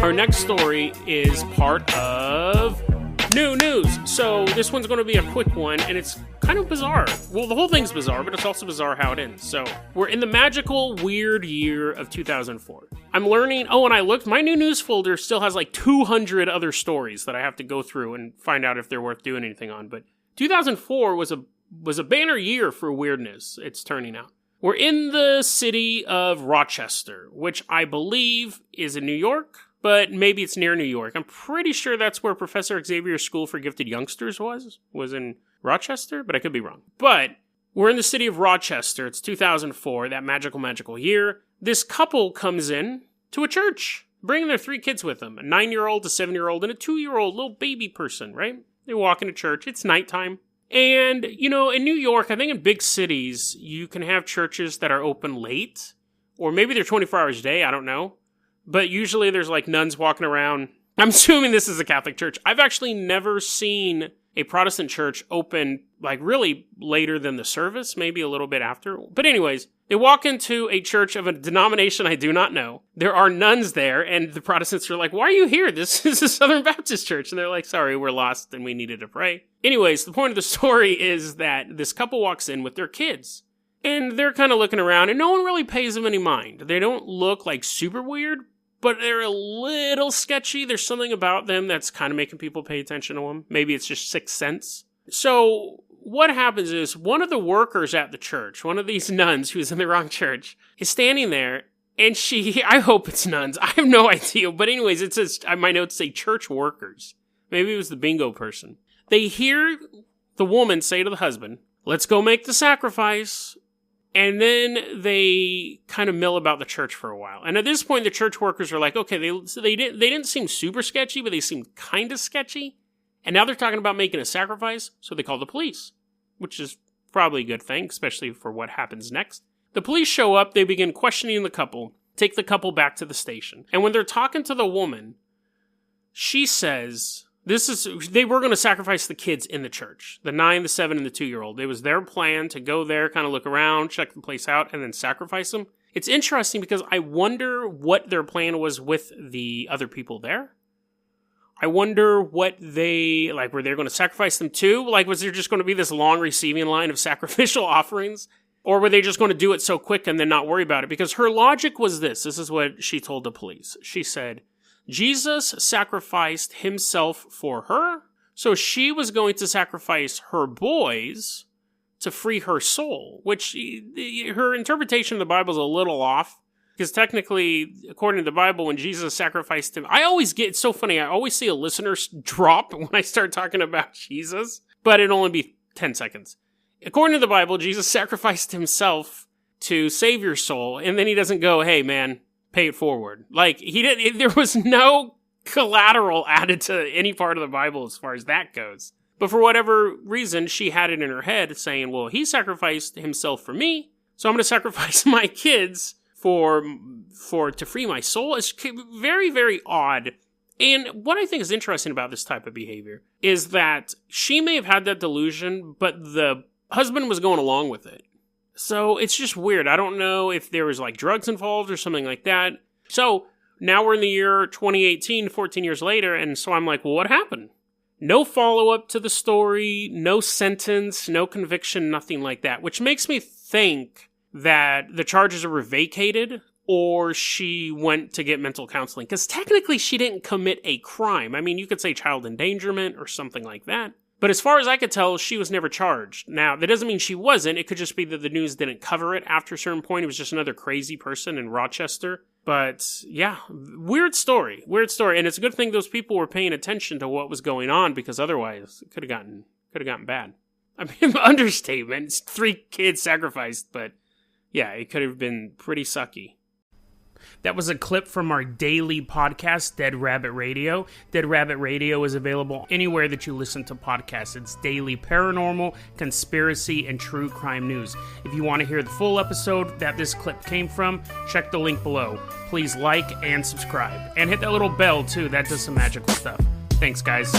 Our next story is part of new news. So this one's going to be a quick one, and it's kind of bizarre. Well, the whole thing's bizarre, but it's also bizarre how it ends. So we're in the magical, weird year of 2004. I'm learning, and I looked, my new news folder still has like 200 other stories that I have to go through and find out if they're worth doing anything on. But 2004 was a banner year for weirdness, it's turning out. We're in the city of Rochester, which I believe is in New York. But maybe it's near New York. I'm pretty sure that's where Professor Xavier's School for Gifted Youngsters was in Rochester, but I could be wrong. But we're in the city of Rochester. It's 2004, that magical year. This couple comes in to a church, bringing their 3 kids with them, a 9-year-old, a 7-year-old, and a 2-year-old little baby person, right? They walk into church. It's nighttime. And, in New York, I think in big cities, you can have churches that are open late, or maybe they're 24 hours a day, I don't know. But usually there's like nuns walking around. I'm assuming this is a Catholic church. I've actually never seen a Protestant church open like really later than the service, maybe a little bit after. But anyways, they walk into a church of a denomination I do not know. There are nuns there, and the Protestants are like, "Why are you here? This is a Southern Baptist church." And they're like, "Sorry, we're lost and we needed to pray." Anyways, the point of the story is that this couple walks in with their kids. And they're kind of looking around, and no one really pays them any mind. They don't look like super weird, but they're a little sketchy. There's something about them that's kind of making people pay attention to them. Maybe it's just sixth sense. So what happens is one of the workers at the church, one of these nuns who's in the wrong church, is standing there, and I hope it's nuns. I have no idea. But anyways, it says, my notes say church workers. Maybe it was the bingo person. They hear the woman say to the husband, "Let's go make the sacrifice." And then they kind of mill about the church for a while. And at this point, the church workers are like, okay, they didn't seem super sketchy, but they seemed kind of sketchy. And now they're talking about making a sacrifice, so they call the police, which is probably a good thing, especially for what happens next. The police show up, they begin questioning the couple, take the couple back to the station. And when they're talking to the woman, she says, they were going to sacrifice the kids in the church. The 9, the 7, and the 2-year-old. It was their plan to go there, kind of look around, check the place out, and then sacrifice them. It's interesting because I wonder what their plan was with the other people there. I wonder what were they going to sacrifice them too? Like, was there just going to be this long receiving line of sacrificial offerings? Or were they just going to do it so quick and then not worry about it? Because her logic was this. This is what she told the police. She said, Jesus sacrificed himself for her, so she was going to sacrifice her boys to free her soul, which her interpretation of the Bible is a little off, because technically, according to the Bible, when Jesus sacrificed him, it's so funny, I always see a listener drop when I start talking about Jesus, but it'd only be 10 seconds. According to the Bible, Jesus sacrificed himself to save your soul, and then he doesn't go, "Hey man, pay it forward." Like, there was no collateral added to any part of the Bible as far as that goes. But for whatever reason, she had it in her head saying, well, he sacrificed himself for me, so I'm going to sacrifice my kids to free my soul. It's very, very odd. And what I think is interesting about this type of behavior is that she may have had that delusion, but the husband was going along with it. So it's just weird. I don't know if there was like drugs involved or something like that. So now we're in the year 2018, 14 years later, and so I'm like, well, what happened? No follow-up to the story, no sentence, no conviction, nothing like that, which makes me think that the charges were vacated or she went to get mental counseling. Because technically she didn't commit a crime. I mean, you could say child endangerment or something like that. But as far as I could tell, she was never charged. Now, that doesn't mean she wasn't. It could just be that the news didn't cover it after a certain point. It was just another crazy person in Rochester. But, yeah, weird story. And it's a good thing those people were paying attention to what was going on, because otherwise it could have gotten bad. I mean, understatement. It's 3 kids sacrificed, but, yeah, it could have been pretty sucky. That was a clip from our daily podcast, Dead Rabbit Radio. Dead Rabbit Radio is available anywhere that you listen to podcasts. It's daily paranormal, conspiracy, and true crime news. If you want to hear the full episode that this clip came from, check the link below. Please like and subscribe. And hit that little bell, too. That does some magical stuff. Thanks, guys.